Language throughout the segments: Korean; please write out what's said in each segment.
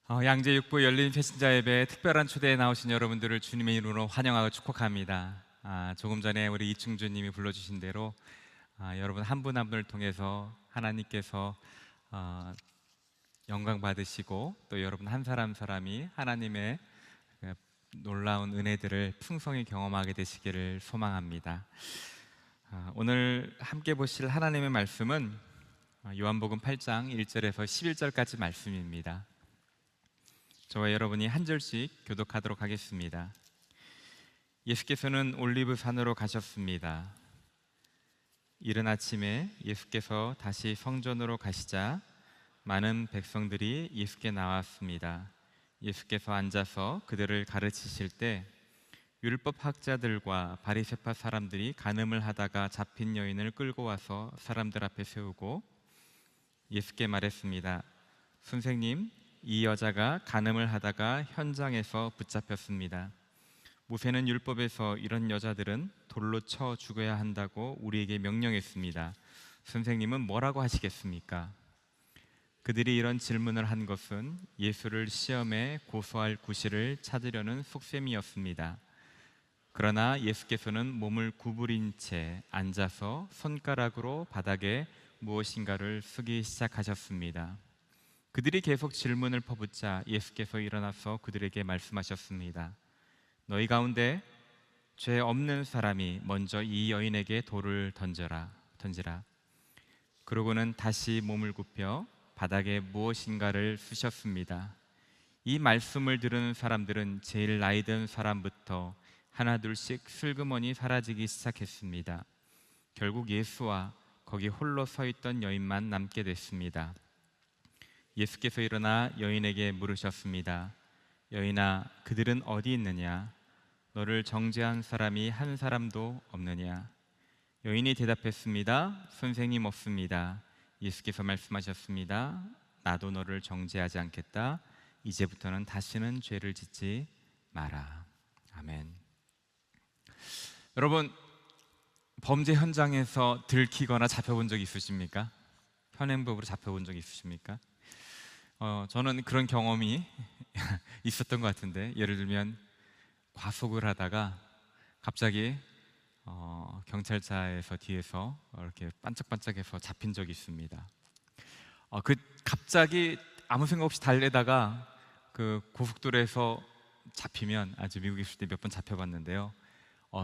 양재육부 열린 배신자 예배에 특별한 초대에 나오신 여러분들을 주님의 이름으로 환영하고 축복합니다. 조금 전에 우리 이충주님이 불러주신 대로 여러분 한 분 한 분을 통해서 하나님께서 영광 받으시고 또 여러분 한 사람 사람이 하나님의 놀라운 은혜들을 풍성히 경험하게 되시기를 소망합니다. 오늘 함께 보실 하나님의 말씀은 요한복음 8장 1절에서 11절까지 말씀입니다. 저와 여러분이 한 절씩 교독하도록 하겠습니다. 예수께서는 올리브 산으로 가셨습니다. 이른 아침에 예수께서 다시 성전으로 가시자 많은 백성들이 예수께 나왔습니다. 예수께서 앉아서 그들을 가르치실 때 율법 학자들과 바리새파 사람들이 간음을 하다가 잡힌 여인을 끌고 와서 사람들 앞에 세우고 예수께 말했습니다. 선생님, 이 여자가 간음을 하다가 현장에서 붙잡혔습니다. 모세는 율법에서 이런 여자들은 돌로 쳐 죽여야 한다고 우리에게 명령했습니다. 선생님은 뭐라고 하시겠습니까? 그들이 이런 질문을 한 것은 예수를 시험에 고소할 구실을 찾으려는 속셈이었습니다. 그러나 예수께서는 몸을 구부린 채 앉아서 손가락으로 바닥에 무엇인가를 쓰기 시작하셨습니다. 그들이 계속 질문을 퍼붓자 예수께서 일어나서 그들에게 말씀하셨습니다. 너희 가운데 죄 없는 사람이 먼저 이 여인에게 돌을 던지라. 그러고는 다시 몸을 굽혀 바닥에 무엇인가를 쓰셨습니다. 이 말씀을 들은 사람들은 제일 나이 든 사람부터 하나둘씩 슬그머니 사라지기 시작했습니다. 결국 예수와 거기 홀로 서 있던 여인만 남게 됐습니다. 예수께서 일어나 여인에게 물으셨습니다. 여인아, 그들은 어디 있느냐? 너를 정죄한 사람이 한 사람도 없느냐? 여인이 대답했습니다. 선생님, 없습니다. 예수께서 말씀하셨습니다. 나도 너를 정죄하지 않겠다. 이제부터는 다시는 죄를 짓지 마라. 아멘. 여러분, 범죄 현장에서 들키거나 잡혀본 적 있으십니까? 현행범으로 잡혀본 적 있으십니까? 저는 그런 경험이 있었던 것 같은데, 예를 들면 과속을 하다가 갑자기 경찰차에서 뒤에서 이렇게 반짝반짝해서 잡힌 적이 있습니다. 갑자기 아무 생각 없이 달리다가 그 고속도로에서 잡히면, 아주 미국에 있을 때 몇 번 잡혀봤는데요,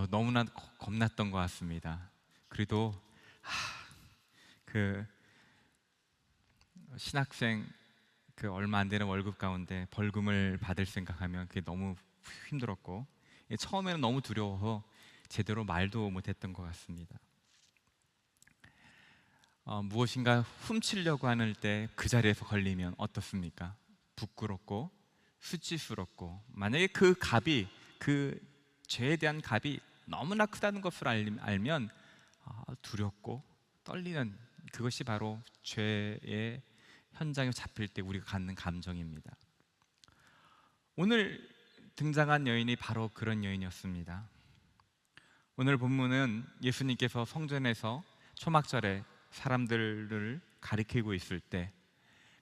너무나 겁났던 것 같습니다. 그래도 그 신학생 얼마 안 되는 월급 가운데 벌금을 받을 생각하면 그게 너무 힘들었고, 처음에는 너무 두려워서 제대로 말도 못했던 것 같습니다. 무엇인가 훔치려고 하는 때 그 자리에서 걸리면 어떻습니까? 부끄럽고 수치스럽고, 만약에 그 값이, 그 죄에 대한 값이 너무나 크다는 것을 알면 두렵고 떨리는, 그것이 바로 죄의 현장에 잡힐 때 우리가 갖는 감정입니다. 오늘 등장한 여인이 바로 그런 여인이었습니다. 오늘 본문은 예수님께서 성전에서 초막절에 사람들을 가리키고 있을 때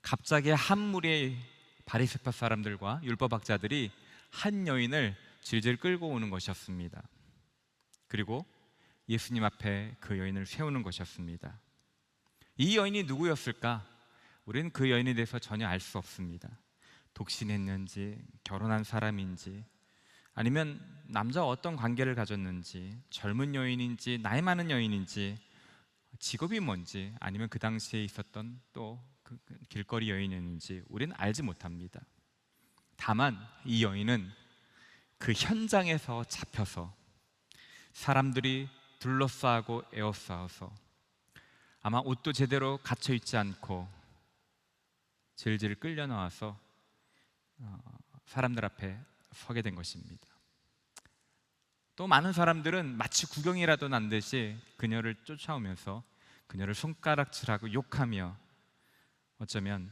갑자기 한 무리의 바리새파 사람들과 율법학자들이 한 여인을 질질 끌고 오는 것이었습니다. 그리고 예수님 앞에 그 여인을 세우는 것이었습니다. 이 여인이 누구였을까? 우리는 그 여인에 대해서 전혀 알 수 없습니다. 독신했는지, 결혼한 사람인지, 아니면 남자와 어떤 관계를 가졌는지, 젊은 여인인지, 나이 많은 여인인지, 직업이 뭔지, 아니면 그 당시에 있었던 또 그 길거리 여인이었는지 우리는 알지 못합니다. 다만 이 여인은 그 현장에서 잡혀서 사람들이 둘러싸고 에워싸서 아마 옷도 제대로 갖춰 입지 않고 질질 끌려 나와서 사람들 앞에 서게 된 것입니다. 또 많은 사람들은 마치 구경이라도 난 듯이 그녀를 쫓아오면서 그녀를 손가락질하고 욕하며, 어쩌면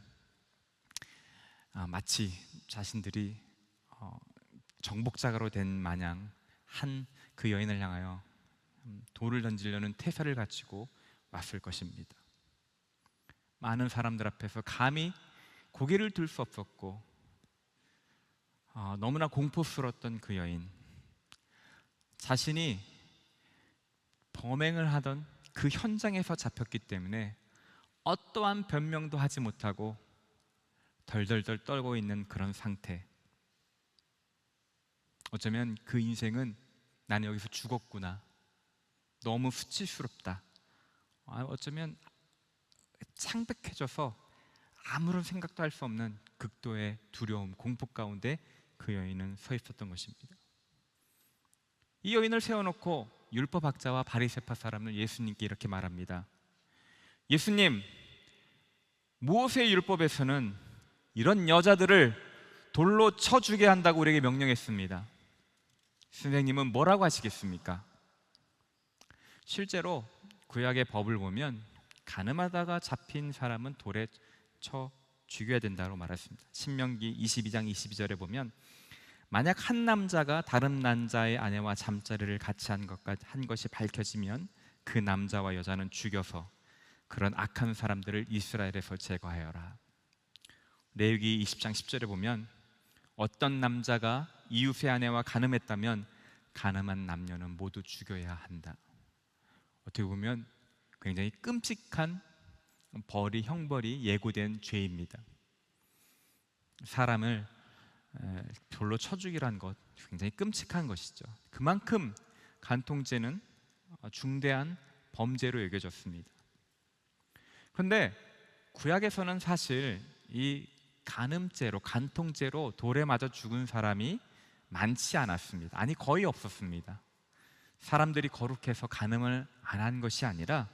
마치 자신들이 정복자가로 된 마냥 그 여인을 향하여 돌을 던지려는 태세를 갖추고 왔을 것입니다. 많은 사람들 앞에서 감히 고개를 들 수 없었고 너무나 공포스러웠던 그 여인, 자신이 범행을 하던 그 현장에서 잡혔기 때문에 어떠한 변명도 하지 못하고 덜덜덜 떨고 있는 그런 상태. 어쩌면 그 인생은 나는 여기서 죽었구나, 너무 수치스럽다, 어쩌면 창백해져서 아무런 생각도 할 수 없는 극도의 두려움, 공포 가운데 그 여인은 서 있었던 것입니다. 이 여인을 세워놓고 율법학자와 바리새파 사람은 예수님께 이렇게 말합니다. 예수님, 모세 율법에서는 이런 여자들을 돌로 쳐 죽게 한다고 우리에게 명령했습니다. 선생님은 뭐라고 하시겠습니까? 실제로 구약의 법을 보면 가늠하다가 잡힌 사람은 돌에 쳐 죽여야 된다고 말했습니다. 신명기 22장 22절에 보면 만약 한 남자가 다른 남자의 아내와 잠자리를 같이 한 것이 밝혀지면 그 남자와 여자는 죽여서 그런 악한 사람들을 이스라엘에서 제거하여라. 레위기 20장 10절에 보면 어떤 남자가 이웃의 아내와 간음했다면 간음한 남녀는 모두 죽여야 한다. 어떻게 보면 굉장히 끔찍한 벌이, 형벌이 예고된 죄입니다. 사람을 돌로 쳐 죽이라는 것, 굉장히 끔찍한 것이죠. 그만큼 간통죄는 중대한 범죄로 여겨졌습니다. 그런데 구약에서는 사실 이 간음죄로, 간통죄로 돌에 맞아 죽은 사람이 많지 않았습니다. 아니, 거의 없었습니다. 사람들이 거룩해서 간음을 안 한 것이 아니라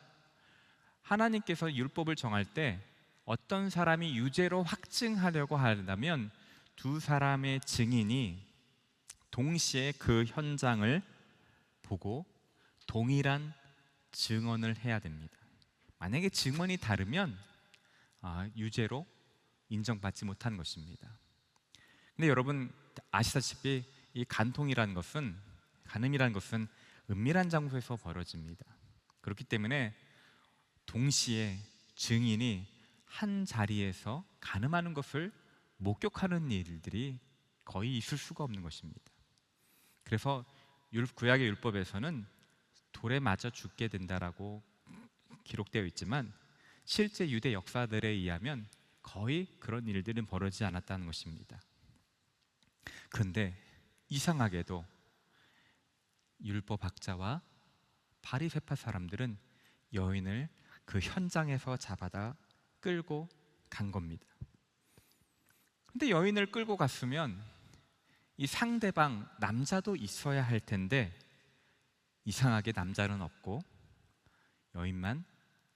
하나님께서 율법을 정할 때 어떤 사람이 유죄로 확증하려고 하려면 두 사람의 증인이 동시에 그 현장을 보고 동일한 증언을 해야 됩니다. 만약에 증언이 다르면 유죄로 인정받지 못하는 것입니다. 근데 여러분 아시다시피 이 간음이라는 것은 은밀한 장소에서 벌어집니다. 그렇기 때문에 동시에 증인이 한 자리에서 간음하는 것을 목격하는 일들이 거의 있을 수가 없는 것입니다. 그래서 구약의 율법에서는 돌에 맞아 죽게 된다라고 기록되어 있지만 실제 유대 역사들에 의하면 거의 그런 일들은 벌어지지 않았다는 것입니다. 그런데 이상하게도 율법학자와 바리새파 사람들은 여인을 그 현장에서 잡아다 끌고 간 겁니다. 근데 여인을 끌고 갔으면 이 상대방 남자도 있어야 할 텐데 이상하게 남자는 없고 여인만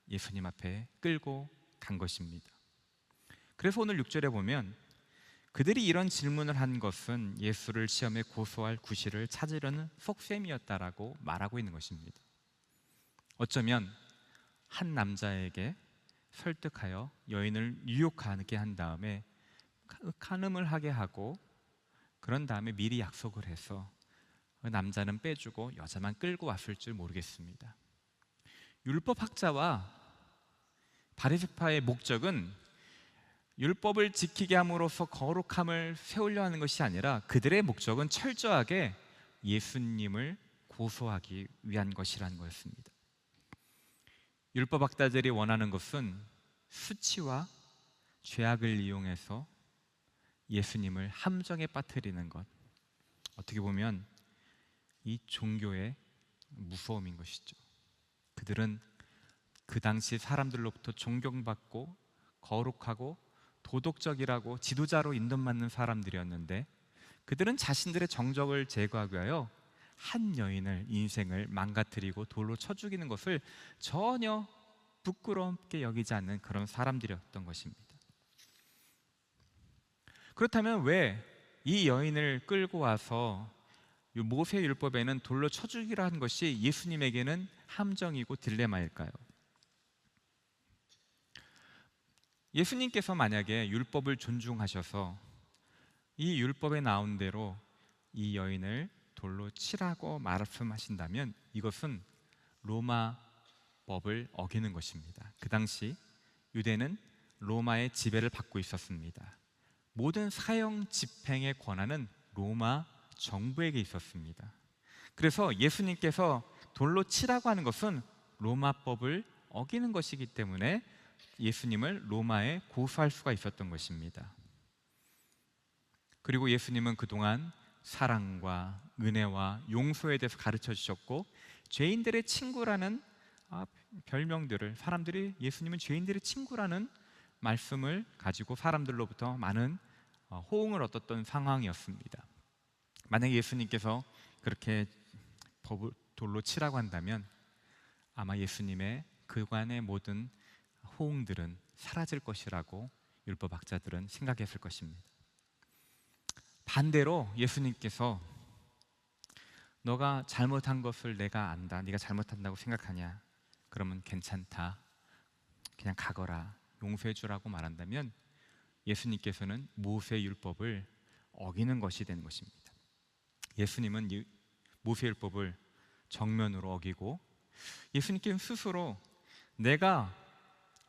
예수님 앞에 끌고 간 것입니다. 그래서 오늘 6절에 보면 그들이 이런 질문을 한 것은 예수를 시험에 고소할 구실을 찾으려는 속셈이었다라고 말하고 있는 것입니다. 어쩌면 한 남자에게 설득하여 여인을 유혹하게 한 다음에 간음을 하게 하고 그런 다음에 미리 약속을 해서 그 남자는 빼주고 여자만 끌고 왔을 줄 모르겠습니다. 율법학자와 바리새파의 목적은 율법을 지키게 함으로써 거룩함을 세우려 하는 것이 아니라 그들의 목적은 철저하게 예수님을 고소하기 위한 것이라는 것입니다. 율법학자들이 원하는 것은 수치와 죄악을 이용해서 예수님을 함정에 빠뜨리는 것, 어떻게 보면 이 종교의 무서움인 것이죠. 그들은 그 당시 사람들로부터 존경받고 거룩하고 도덕적이라고 지도자로 인정받는 사람들이었는데 그들은 자신들의 정적을 제거하기 위하여 한 여인을, 인생을 망가뜨리고 돌로 쳐 죽이는 것을 전혀 부끄럽게 여기지 않는 그런 사람들이었던 것입니다. 그렇다면 왜 이 여인을 끌고 와서 모세 율법에는 돌로 쳐 죽이라 한 것이 예수님에게는 함정이고 딜레마일까요? 예수님께서 만약에 율법을 존중하셔서 이 율법에 나온 대로 이 여인을 돌로 치라고 말씀하신다면 이것은 로마 법을 어기는 것입니다. 그 당시 유대는 로마의 지배를 받고 있었습니다. 모든 사형 집행의 권한은 로마 정부에게 있었습니다. 그래서 예수님께서 돌로 치라고 하는 것은 로마법을 어기는 것이기 때문에 예수님을 로마에 고소할 수가 있었던 것입니다. 그리고 예수님은 그동안 사랑과 은혜와 용서에 대해서 가르쳐 주셨고, 죄인들의 친구라는 별명들을, 사람들이 예수님은 죄인들의 친구라는 말씀을 가지고 사람들로부터 많은 호응을 얻었던 상황이었습니다. 만약에 예수님께서 그렇게 법을 돌로 치라고 한다면 아마 예수님의 그간의 모든 호응들은 사라질 것이라고 율법학자들은 생각했을 것입니다. 반대로 예수님께서 너가 잘못한 것을 내가 안다, 네가 잘못한다고 생각하냐? 그러면 괜찮다, 그냥 가거라, 용서해 주라고 말한다면 예수님께서는 모세의 율법을 어기는 것이 되는 것입니다. 예수님은 모세의 율법을 정면으로 어기고, 예수님께서는 스스로 내가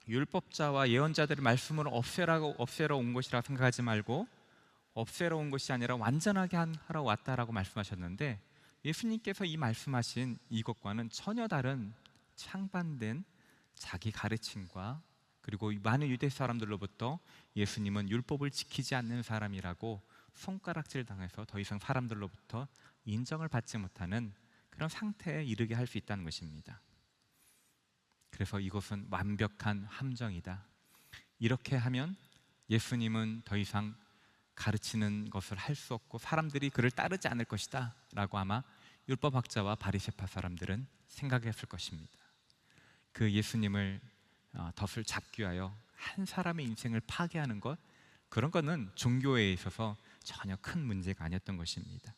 율법자와 예언자들의 말씀을 없애러 온 것이라 생각하지 말고 없애러 온 것이 아니라 완전하게 하러 왔다라고 말씀하셨는데, 예수님께서 이 말씀하신 이것과는 전혀 다른 상반된 자기 가르침과, 그리고 많은 유대 사람들로부터 예수님은 율법을 지키지 않는 사람이라고 손가락질 당해서 더 이상 사람들로부터 인정을 받지 못하는 그런 상태에 이르게 할 수 있다는 것입니다. 그래서 이것은 완벽한 함정이다. 이렇게 하면 예수님은 더 이상 가르치는 것을 할 수 없고 사람들이 그를 따르지 않을 것이다 라고 아마 율법학자와 바리새파 사람들은 생각했을 것입니다. 그 예수님을 덫을 잡기 위하여 한 사람의 인생을 파괴하는 것, 그런 것은 종교에 있어서 전혀 큰 문제가 아니었던 것입니다.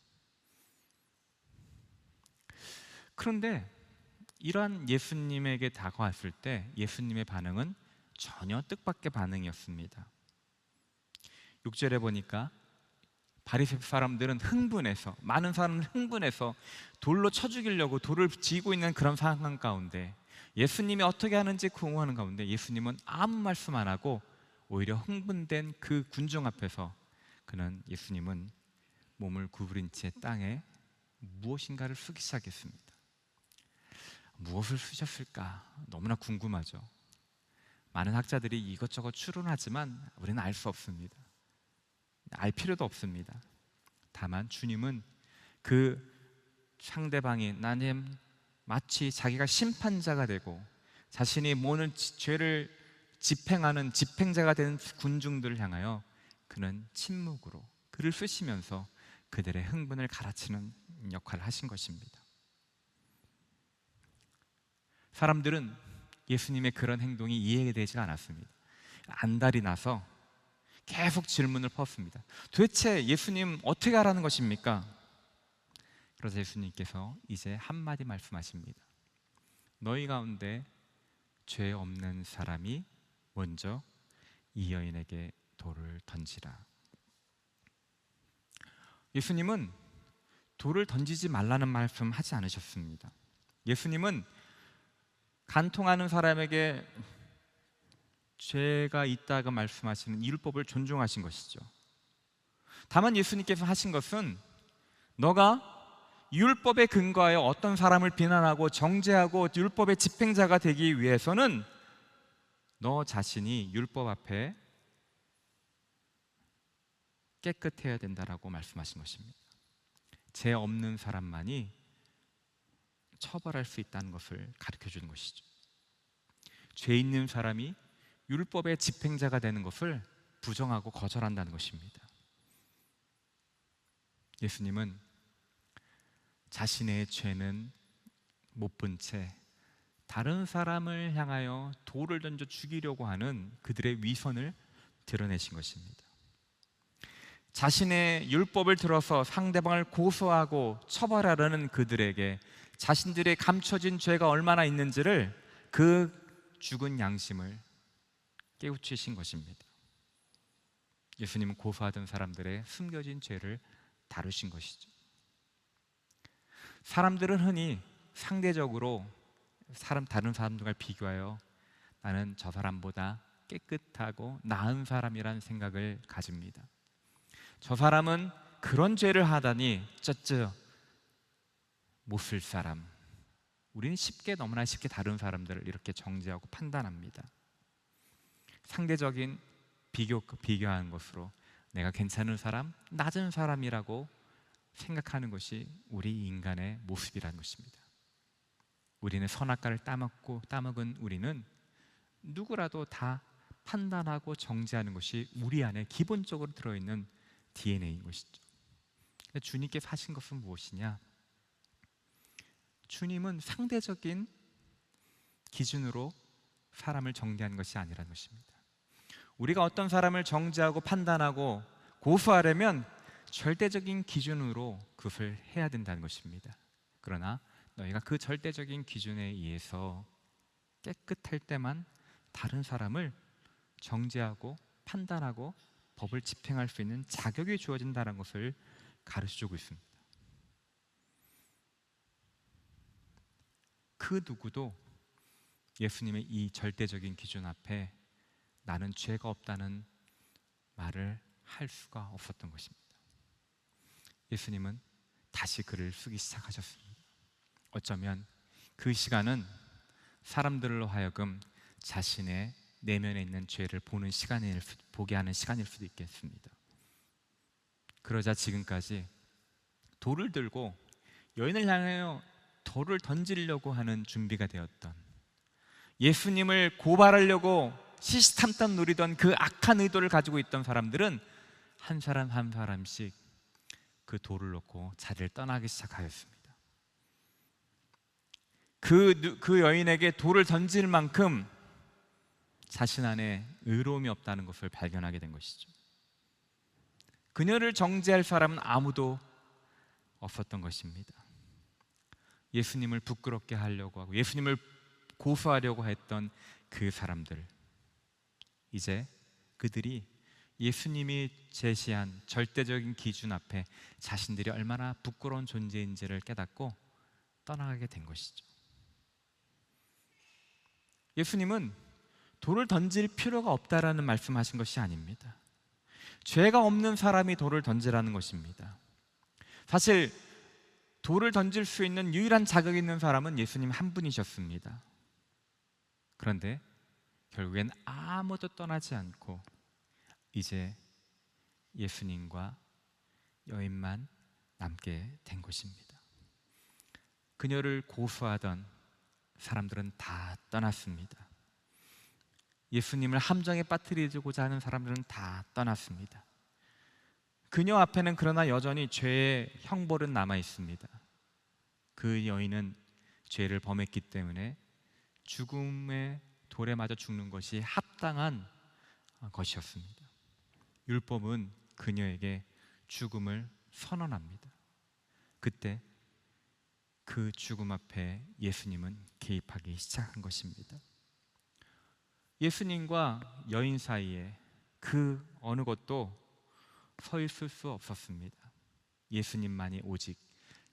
그런데 이러한 예수님에게 다가왔을 때 예수님의 반응은 전혀 뜻밖의 반응이었습니다. 6절에 보니까 바리새파 사람들은 흥분해서, 많은 사람은 흥분해서 돌로 쳐 죽이려고 돌을 쥐고 있는 그런 상황 가운데, 예수님이 어떻게 하는지 궁금하는 가운데 예수님은 아무 말씀 안 하고 오히려 흥분된 그 군중 앞에서 예수님은 몸을 구부린 채 땅에 무엇인가를 쓰기 시작했습니다. 무엇을 쓰셨을까? 너무나 궁금하죠. 많은 학자들이 이것저것 추론하지만 우리는 알 수 없습니다. 알 필요도 없습니다. 다만 주님은 그 상대방이 나님 마치 자기가 심판자가 되고 자신이 모든 죄를 집행하는 집행자가 된 군중들을 향하여 그는 침묵으로 글을 쓰시면서 그들의 흥분을 가라치는 역할을 하신 것입니다. 사람들은 예수님의 그런 행동이 이해되지가 않았습니다. 안달이 나서 계속 질문을 퍼붓습니다. 도대체 예수님 어떻게 하라는 것입니까? 그래서 예수님께서 이제 한마디 말씀하십니다. 너희 가운데 죄 없는 사람이 먼저 이 여인에게 돌을 던지라. 예수님은 돌을 던지지 말라는 말씀 하지 않으셨습니다. 예수님은 간통하는 사람에게 죄가 있다고 말씀하시는 율법을 존중하신 것이죠. 다만 예수님께서 하신 것은 너가 율법에 근거하여 어떤 사람을 비난하고 정죄하고 율법의 집행자가 되기 위해서는 너 자신이 율법 앞에 깨끗해야 된다라고 말씀하신 것입니다. 죄 없는 사람만이 처벌할 수 있다는 것을 가르쳐 주는 것이죠. 죄 있는 사람이 율법의 집행자가 되는 것을 부정하고 거절한다는 것입니다. 예수님은 자신의 죄는 못 본 채 다른 사람을 향하여 돌을 던져 죽이려고 하는 그들의 위선을 드러내신 것입니다. 자신의 율법을 들어서 상대방을 고소하고 처벌하려는 그들에게 자신들의 감춰진 죄가 얼마나 있는지를, 그 죽은 양심을 깨우치신 것입니다. 예수님은 고소하던 사람들의 숨겨진 죄를 다루신 것이죠. 사람들은 흔히 상대적으로 다른 사람들과 비교하여 나는 저 사람보다 깨끗하고 나은 사람이라는 생각을 가집니다. 저 사람은 그런 죄를 하다니 쩌쩌 못 쓸 사람. 우리는 너무나 쉽게 다른 사람들을 이렇게 정죄하고 판단합니다. 상대적인 비교하는 것으로 내가 괜찮은 사람, 낮은 사람이라고 생각하는 것이 우리 인간의 모습이라는 것입니다. 우리는 선악과를 따먹은 우리는 누구라도 다 판단하고 정죄하는 것이 우리 안에 기본적으로 들어있는 DNA인 것이죠. 주님께서 하신 것은 무엇이냐? 주님은 상대적인 기준으로 사람을 정죄하는 것이 아니라는 것입니다. 우리가 어떤 사람을 정죄하고 판단하고 고소하려면 절대적인 기준으로 그것을 해야 된다는 것입니다. 그러나 너희가 그 절대적인 기준에 의해서 깨끗할 때만 다른 사람을 정죄하고 판단하고 법을 집행할 수 있는 자격이 주어진다는 것을 가르쳐주고 있습니다. 그 누구도 예수님의 이 절대적인 기준 앞에 나는 죄가 없다는 말을 할 수가 없었던 것입니다. 예수님은 다시 글을 쓰기 시작하셨습니다. 어쩌면 그 시간은 사람들로 하여금 자신의 내면에 있는 죄를 보게 하는 시간일 수도 있겠습니다. 그러자 지금까지 돌을 들고 여인을 향하여 돌을 던지려고 하는 준비가 되었던, 예수님을 고발하려고 시시탐탐 노리던 그 악한 의도를 가지고 있던 사람들은 한 사람 한 사람씩 그 돌을 놓고 자리를 떠나기 시작하였습니다. 그 여인에게 돌을 던질 만큼 자신 안에 의로움이 없다는 것을 발견하게 된 것이죠. 그녀를 정죄할 사람은 아무도 없었던 것입니다. 예수님을 부끄럽게 하려고 하고 예수님을 고소하려고 했던 그 사람들, 이제 그들이 예수님이 제시한 절대적인 기준 앞에 자신들이 얼마나 부끄러운 존재인지를 깨닫고 떠나가게 된 것이죠. 예수님은 돌을 던질 필요가 없다라는 말씀하신 것이 아닙니다. 죄가 없는 사람이 돌을 던지라는 것입니다. 사실 돌을 던질 수 있는 유일한 자격이 있는 사람은 예수님 한 분이셨습니다. 그런데 결국엔 아무도 떠나지 않고 이제 예수님과 여인만 남게 된 것입니다. 그녀를 고소하던 사람들은 다 떠났습니다. 예수님을 함정에 빠뜨리고자 하는 사람들은 다 떠났습니다. 그녀 앞에는 그러나 여전히 죄의 형벌은 남아 있습니다. 그 여인은 죄를 범했기 때문에 죽음의 돌에 맞아 죽는 것이 합당한 것이었습니다. 율법은 그녀에게 죽음을 선언합니다. 그때 그 죽음 앞에 예수님은 개입하기 시작한 것입니다. 예수님과 여인 사이에 그 어느 것도 서 있을 수 없었습니다. 예수님만이 오직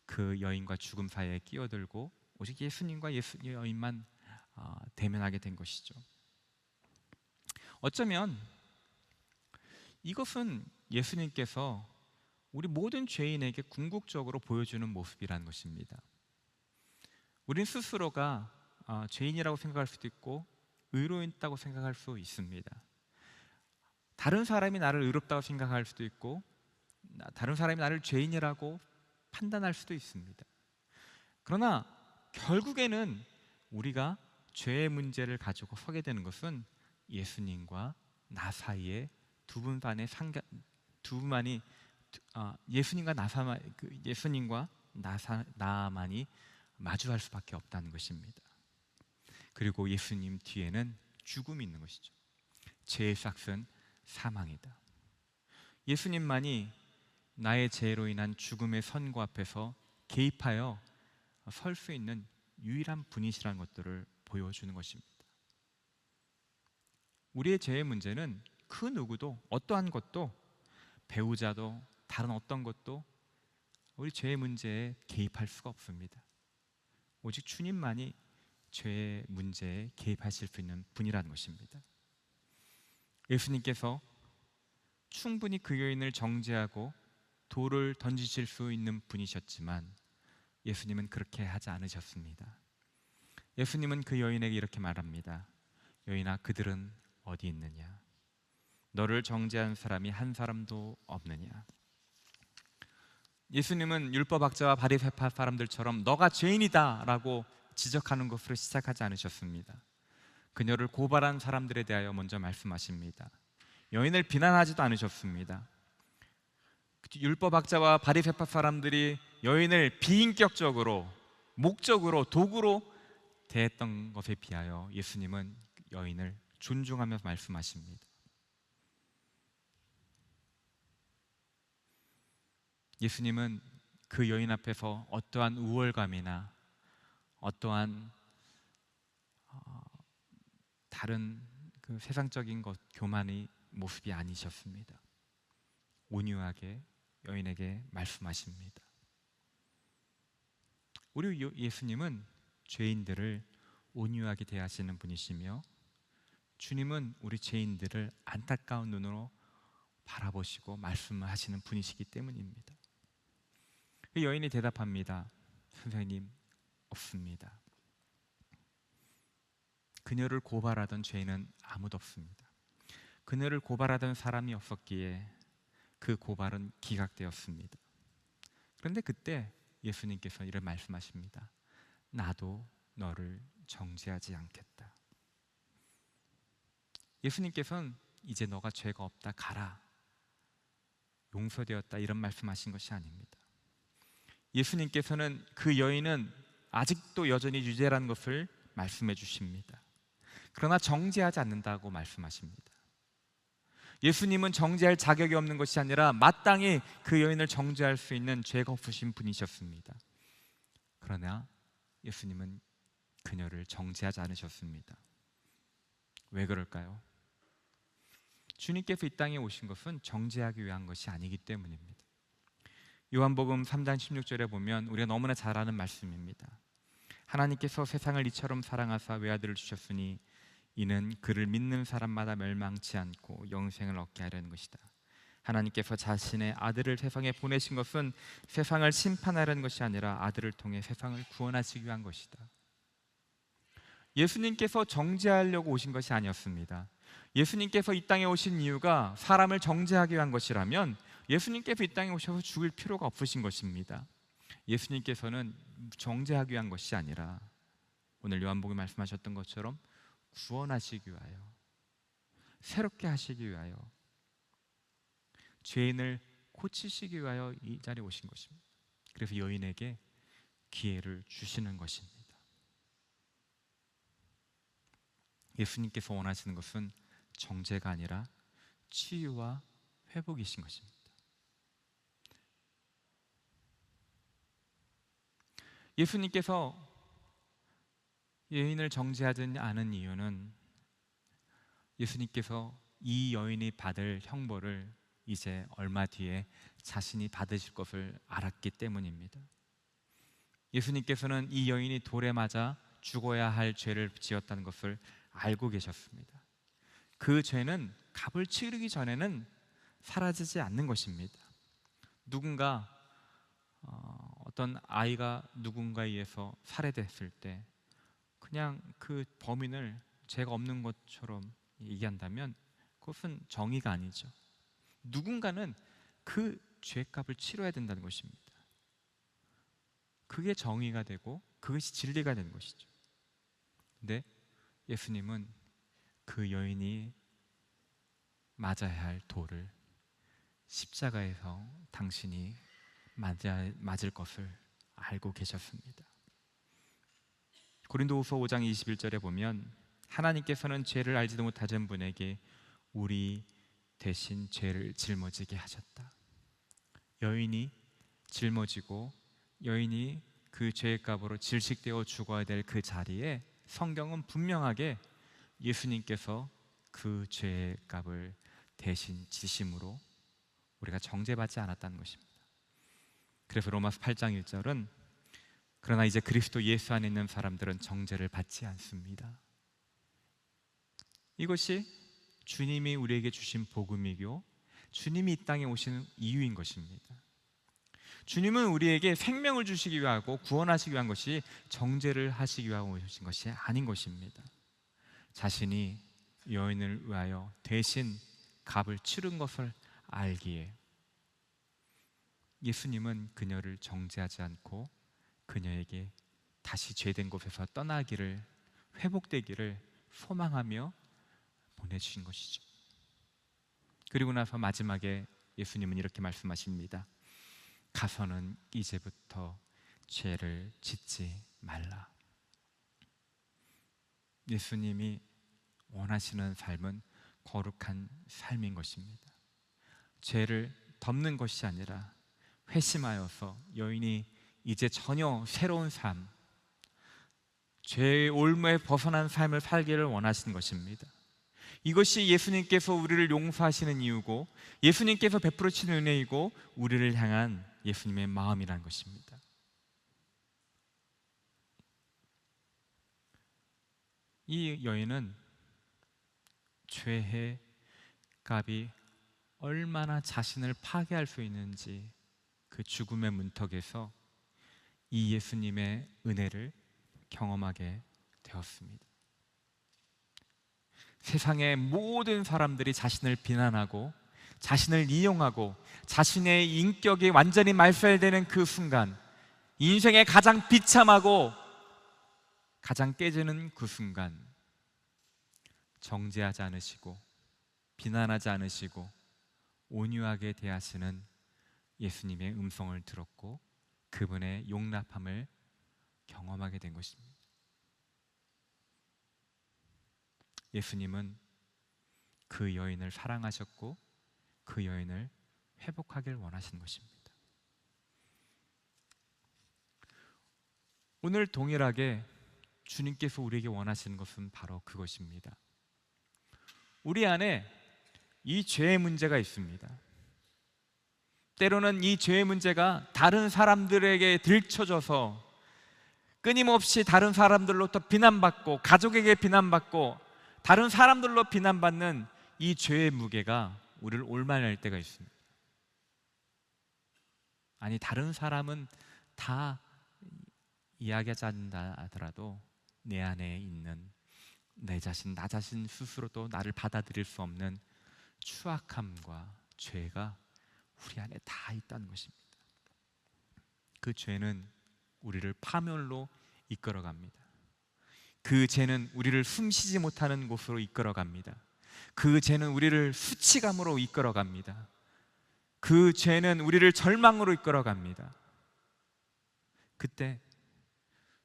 그 여인과 죽음 사이에 끼어들고 오직 예수님과 여인만 대면하게 된 것이죠. 어쩌면 이것은 예수님께서 우리 모든 죄인에게 궁극적으로 보여주는 모습이라는 것입니다. 우린 스스로가 죄인이라고 생각할 수도 있고 의로웠다고 생각할 수 있습니다. 다른 사람이 나를 의롭다고 생각할 수도 있고 다른 사람이 나를 죄인이라고 판단할 수도 있습니다. 그러나 결국에는 우리가 죄의 문제를 가지고 서게 되는 것은 예수님과 나 사이에 예수님과 나만이 마주할 수밖에 없다는 것입니다. 그리고 예수님 뒤에는 죽음이 있는 것이죠. 죄의 삭은 사망이다. 예수님만이 나의 죄로 인한 죽음의 선고 앞에서 개입하여 설 수 있는 유일한 분이시라는 것들을 보여주는 것입니다. 우리의 죄의 문제는 그 누구도, 어떠한 것도, 배우자도 다른 어떤 것도 우리 죄의 문제에 개입할 수가 없습니다. 오직 주님만이 죄의 문제에 개입하실 수 있는 분이라는 것입니다. 예수님께서 충분히 그 여인을 정죄하고 돌을 던지실 수 있는 분이셨지만 예수님은 그렇게 하지 않으셨습니다. 예수님은 그 여인에게 이렇게 말합니다. 여인아, 그들은 어디 있느냐? 너를 정죄한 사람이 한 사람도 없느냐? 예수님은 율법학자와 바리새파 사람들처럼 너가 죄인이다 라고 지적하는 것으로 시작하지 않으셨습니다. 그녀를 고발한 사람들에 대하여 먼저 말씀하십니다. 여인을 비난하지도 않으셨습니다. 율법학자와 바리새파 사람들이 여인을 비인격적으로, 목적으로, 도구로 대했던 것에 비하여 예수님은 여인을 존중하면서 말씀하십니다. 예수님은 그 여인 앞에서 어떠한 우월감이나 어떠한 다른 그 세상적인 것, 교만의 모습이 아니셨습니다. 온유하게 여인에게 말씀하십니다. 우리 예수님은 죄인들을 온유하게 대하시는 분이시며 주님은 우리 죄인들을 안타까운 눈으로 바라보시고 말씀을 하시는 분이시기 때문입니다. 그 여인이 대답합니다. 선생님, 없습니다. 그녀를 고발하던 죄인은 아무도 없습니다. 그녀를 고발하던 사람이 없었기에 그 고발은 기각되었습니다. 그런데 그때 예수님께서 이런 말씀하십니다. 나도 너를 정죄하지 않겠다. 예수님께서는 이제 너가 죄가 없다, 가라, 용서되었다, 이런 말씀하신 것이 아닙니다. 예수님께서는 그 여인은 아직도 여전히 유죄라는 것을 말씀해 주십니다. 그러나 정죄하지 않는다고 말씀하십니다. 예수님은 정죄할 자격이 없는 것이 아니라 마땅히 그 여인을 정죄할 수 있는 죄가 없으신 분이셨습니다. 그러나 예수님은 그녀를 정죄하지 않으셨습니다. 왜 그럴까요? 주님께서 이 땅에 오신 것은 정죄하기 위한 것이 아니기 때문입니다. 요한복음 3장 16절에 보면 우리가 너무나 잘 아는 말씀입니다. 하나님께서 세상을 이처럼 사랑하사 외아들을 주셨으니 이는 그를 믿는 사람마다 멸망치 않고 영생을 얻게 하려는 것이다. 하나님께서 자신의 아들을 세상에 보내신 것은 세상을 심판하려는 것이 아니라 아들을 통해 세상을 구원하시기 위한 것이다. 예수님께서 정죄하려고 오신 것이 아니었습니다. 예수님께서 이 땅에 오신 이유가 사람을 정죄하기 위한 것이라면 예수님께서 이 땅에 오셔서 죽을 필요가 없으신 것입니다. 예수님께서는 정죄하기 위한 것이 아니라 오늘 요한복음에 말씀하셨던 것처럼 구원하시기 위하여, 새롭게 하시기 위하여, 죄인을 고치시기 위하여 이 자리에 오신 것입니다. 그래서 여인에게 기회를 주시는 것입니다. 예수님께서 원하시는 것은 정죄가 아니라 치유와 회복이신 것입니다. 예수님께서 여인을 정죄하지 않은 이유는 예수님께서 이 여인이 받을 형벌을 이제 얼마 뒤에 자신이 받으실 것을 알았기 때문입니다. 예수님께서는 이 여인이 돌에 맞아 죽어야 할 죄를 지었다는 것을 알고 계셨습니다. 그 죄는 값을 치르기 전에는 사라지지 않는 것입니다. 누군가 어떤 아이가 누군가에 의해서 살해됐을 때 그냥 그 범인을 죄가 없는 것처럼 얘기한다면 그것은 정의가 아니죠. 누군가는 그 죄값을 치러야 된다는 것입니다. 그게 정의가 되고 그것이 진리가 되는 것이죠. 근데 예수님은 그 여인이 맞아야 할 돌을 십자가에서 당신이 맞을 것을 알고 계셨습니다. 고린도후서 5장 21절에 보면 하나님께서는 죄를 알지도 못하던 분에게 우리 대신 죄를 짊어지게 하셨다. 여인이 짊어지고 여인이 그 죄의 값으로 질식되어 죽어야 될 그 자리에 성경은 분명하게 예수님께서 그 죄의 값을 대신 지심으로 우리가 정죄받지 않았다는 것입니다. 그래서 로마서 8장 1절은 그러나 이제 그리스도 예수 안에 있는 사람들은 정죄를 받지 않습니다. 이것이 주님이 우리에게 주신 복음이고 주님이 이 땅에 오시는 이유인 것입니다. 주님은 우리에게 생명을 주시기 위하고 구원하시기 위한 것이 정죄를 하시기 위하고 오신 것이 아닌 것입니다. 자신이 여인을 위하여 대신 값을 치른 것을 알기에 예수님은 그녀를 정죄하지 않고 그녀에게 다시 죄된 곳에서 떠나기를, 회복되기를 소망하며 보내주신 것이죠. 그리고 나서 마지막에 예수님은 이렇게 말씀하십니다. 가서는 이제부터 죄를 짓지 말라. 예수님이 원하시는 삶은 거룩한 삶인 것입니다. 죄를 덮는 것이 아니라 회심하여서 여인이 이제 전혀 새로운 삶, 죄의 올무에 벗어난 삶을 살기를 원하시는 것입니다. 이것이 예수님께서 우리를 용서하시는 이유고 예수님께서 베풀으시는 은혜이고 우리를 향한 예수님의 마음이라는 것입니다. 이 여인은 죄의 값이 얼마나 자신을 파괴할 수 있는지 그 죽음의 문턱에서 이 예수님의 은혜를 경험하게 되었습니다. 세상의 모든 사람들이 자신을 비난하고 자신을 이용하고 자신의 인격이 완전히 말살되는 그 순간, 인생의 가장 비참하고 가장 깨지는 그 순간, 정죄하지 않으시고 비난하지 않으시고 온유하게 대하시는 예수님의 음성을 들었고 그분의 용납함을 경험하게 된 것입니다. 예수님은 그 여인을 사랑하셨고 그 여인을 회복하길 원하시는 것입니다. 오늘 동일하게 주님께서 우리에게 원하시는 것은 바로 그것입니다. 우리 안에 이 죄의 문제가 있습니다. 때로는 이 죄의 문제가 다른 사람들에게 들춰져서 끊임없이 다른 사람들로부터 비난받고 가족에게 비난받고 다른 사람들로 비난받는 이 죄의 무게가 우리를 올만할 때가 있습니다. 아니, 다른 사람은 다 이야기하지 않는다 하더라도 내 안에 있는 내 자신, 나 자신 스스로도 나를 받아들일 수 없는 추악함과 죄가 우리 안에 다 있다는 것입니다. 그 죄는 우리를 파멸로 이끌어갑니다. 그 죄는 우리를 숨쉬지 못하는 곳으로 이끌어갑니다. 그 죄는 우리를 수치감으로 이끌어갑니다. 그 죄는 우리를 절망으로 이끌어갑니다. 그때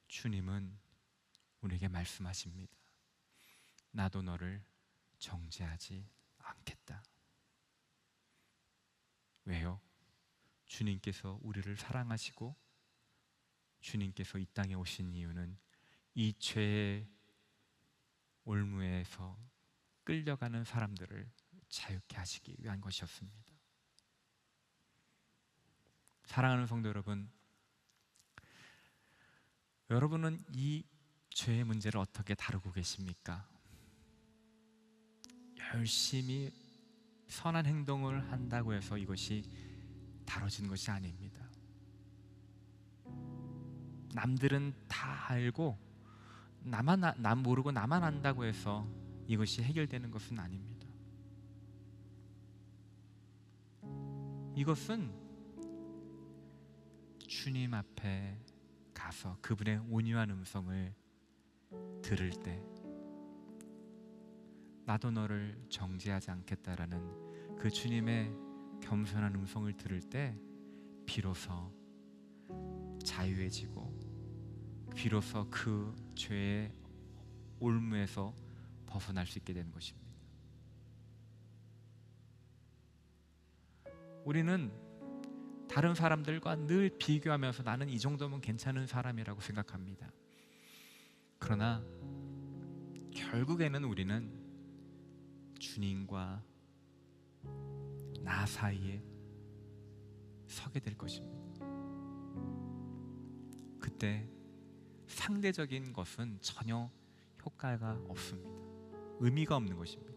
주님은 우리에게 말씀하십니다. 나도 너를 정죄하지 않겠다. 왜요? 주님께서 우리를 사랑하시고 주님께서 이 땅에 오신 이유는 이 죄의 올무에서 끌려가는 사람들을 자유케 하시기 위한 것이었습니다. 사랑하는 성도 여러분, 여러분은 이 죄의 문제를 어떻게 다루고 계십니까? 열심히 선한 행동을 한다고 해서 이것이 다뤄지는 것이 아닙니다. 남들은 다 알고 남 모르고 나만 안다고 해서 이것이 해결되는 것은 아닙니다. 이것은 주님 앞에 가서 그분의 온유한 음성을 들을 때, 나도 너를 정죄하지 않겠다라는 그 주님의 겸손한 음성을 들을 때 비로소 자유해지고 비로소 그 죄의 올무에서 벗어날 수 있게 되는 것입니다. 우리는 다른 사람들과 늘 비교하면서 나는 이 정도면 괜찮은 사람이라고 생각합니다. 그러나 결국에는 우리는 주님과 나 사이에 서게 될 것입니다. 그때 상대적인 것은 전혀 효과가 없습니다. 의미가 없는 것입니다.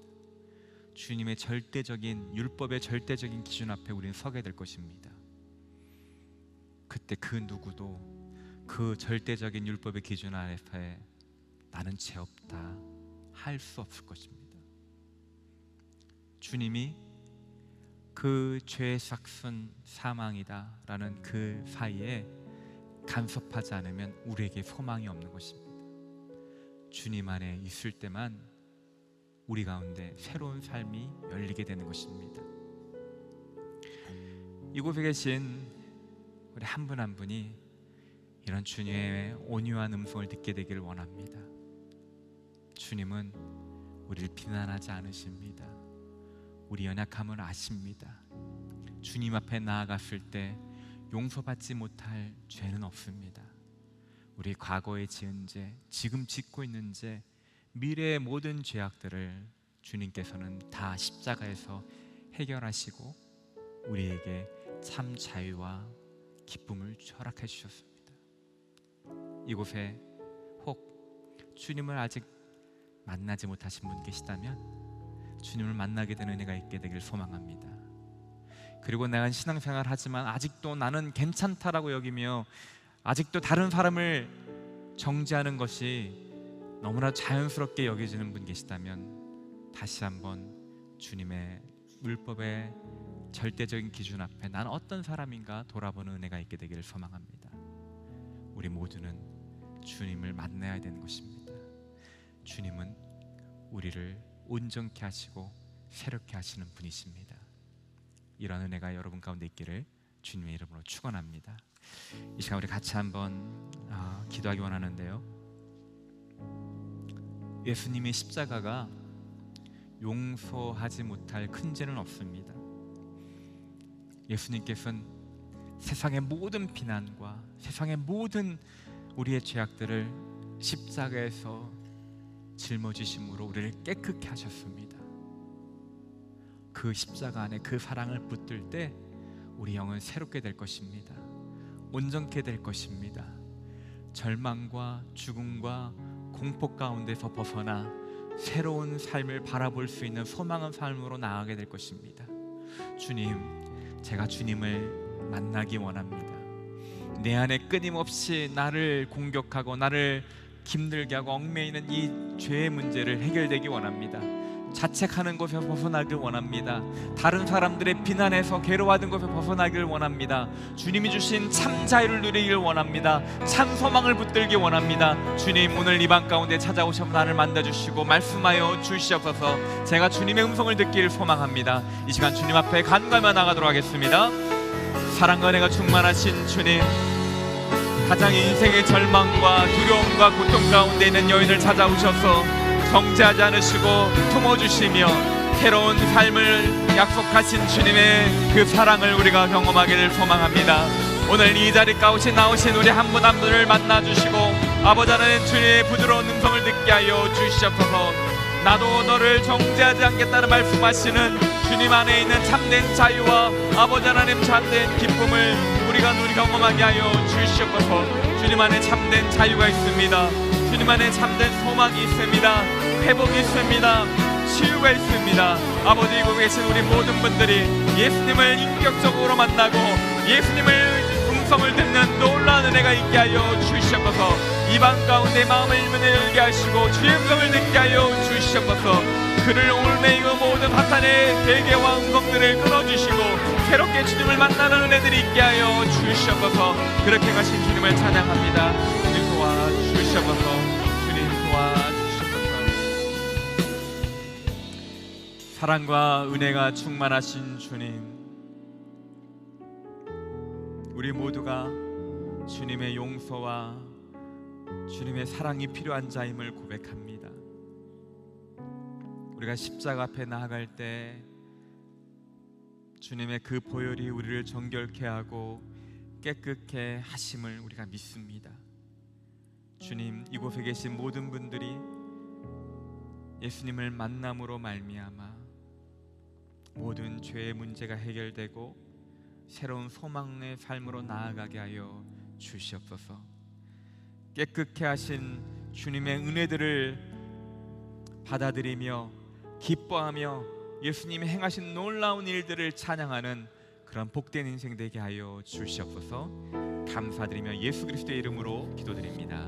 주님의 절대적인 율법의 절대적인 기준 앞에 우리는 서게 될 것입니다. 그때 그 누구도 그 절대적인 율법의 기준 아래에 나는 죄 없다 할 수 없을 것입니다. 주님이 그 죄의 삭슨 사망이다 라는 그 사이에 간섭하지 않으면 우리에게 소망이 없는 것입니다. 주님 안에 있을 때만 우리 가운데 새로운 삶이 열리게 되는 것입니다. 이곳에 계신 우리 한 분 한 분이 이런 주님의 온유한 음성을 듣게 되기를 원합니다. 주님은 우리를 비난하지 않으십니다. 우리 연약함을 아십니다. 주님 앞에 나아갔을 때 용서받지 못할 죄는 없습니다. 우리 과거에 지은 죄, 지금 짓고 있는 죄, 미래의 모든 죄악들을 주님께서는 다 십자가에서 해결하시고 우리에게 참 자유와 기쁨을 허락해 주셨습니다. 이곳에 혹 주님을 아직 만나지 못하신 분 계시다면 주님을 만나게 되는 은혜가 있게 되길 소망합니다. 그리고 내가 신앙생활을 하지만 아직도 나는 괜찮다라고 여기며 아직도 다른 사람을 정죄하는 것이 너무나 자연스럽게 여겨지는 분 계시다면 다시 한번 주님의 율법의 절대적인 기준 앞에 난 어떤 사람인가 돌아보는 은혜가 있게 되기를 소망합니다. 우리 모두는 주님을 만나야 되는 것입니다. 주님은 우리를 온전케 하시고 새롭게 하시는 분이십니다. 이런 은혜가 여러분 가운데 있기를 주님의 이름으로 축원합니다. 이 시간 우리 같이 한번 기도하기 원하는데요, 예수님의 십자가가 용서하지 못할 큰 죄는 없습니다. 예수님께서는 세상의 모든 비난과 세상의 모든 우리의 죄악들을 십자가에서 짊어지심으로 우리를 깨끗게 하셨습니다. 그 십자가 안에 그 사랑을 붙들 때 우리 영은 새롭게 될 것입니다. 온전케 될 것입니다. 절망과 죽음과 공포 가운데서 벗어나 새로운 삶을 바라볼 수 있는 소망의 삶으로 나아가게 될 것입니다. 주님, 제가 주님을 만나기 원합니다. 내 안에 끊임없이 나를 공격하고 나를 힘들게 하고 얽매이는 이 죄의 문제를 해결되기 원합니다. 자책하는 것에서 벗어나길 원합니다. 다른 사람들의 비난에서 괴로워하는 것에서 나길 원합니다. 주님이 주신 참 자유를 누리길 원합니다. 참 소망을 붙들기 원합니다. 주님, 오늘 이 방 가운데 찾아오셔서 나를 만나주시고 말씀하여 주시옵소서. 제가 주님의 음성을 듣기를 소망합니다. 이 시간 주님 앞에 간구하며 나가도록 하겠습니다. 사랑과 은혜가 충만하신 주님, 가장 인생의 절망과 두려움과 고통 가운데 있는 여인을 찾아오셔서 정죄하지 않으시고 품어주시며 새로운 삶을 약속하신 주님의 그 사랑을 우리가 경험하기를 소망합니다. 오늘 이 자리 가운데 나오신 우리 한 분 한 분을 만나주시고 아버지 하나님 주님의 부드러운 음성을 듣게 하여 주시옵소서. 나도 너를 정죄하지 않겠다는 말씀하시는 주님 안에 있는 참된 자유와 아버지 하나님 참된 기쁨을 우리가 경험하게 하여 주시옵소서. 주님 안에 참된 자유가 있습니다. 주님 안에 참된 소망이 있습니다. 회복이 있습니다. 치유가 있습니다. 아버지, 이곳에 계신 우리 모든 분들이 예수님을 인격적으로 만나고 예수님을 음성을 듣는 놀라운 은혜가 있게 하여 주시옵소서. 이 방 가운데 마음을 열게 하시고 주의 음성을 듣게 하여 주시옵소서. 그를 얽매이고 모든 사탄의 대개와 음성들을 끊어주시고 새롭게 주님을 만나는 은혜들이 있게 하여 주시옵소서. 그렇게 가신 주님을 찬양합니다. 주님 도와주시옵소서. 주님 도와주시옵소서. 사랑과 은혜가 충만하신 주님, 우리 모두가 주님의 용서와 주님의 사랑이 필요한 자임을 고백합니다. 우리가 십자가 앞에 나아갈 때 주님의 그 보혈이 우리를 정결케 하고 깨끗게 하심을 우리가 믿습니다. 주님, 이곳에 계신 모든 분들이 예수님을 만남으로 말미암아 모든 죄의 문제가 해결되고 새로운 소망의 삶으로 나아가게 하여 주시옵소서. 깨끗게 하신 주님의 은혜들을 받아들이며 기뻐하며 예수님이 행하신 놀라운 일들을 찬양하는 그런 복된 인생 되게 하여 주시옵소서. 감사드리며 예수 그리스도의 이름으로 기도드립니다.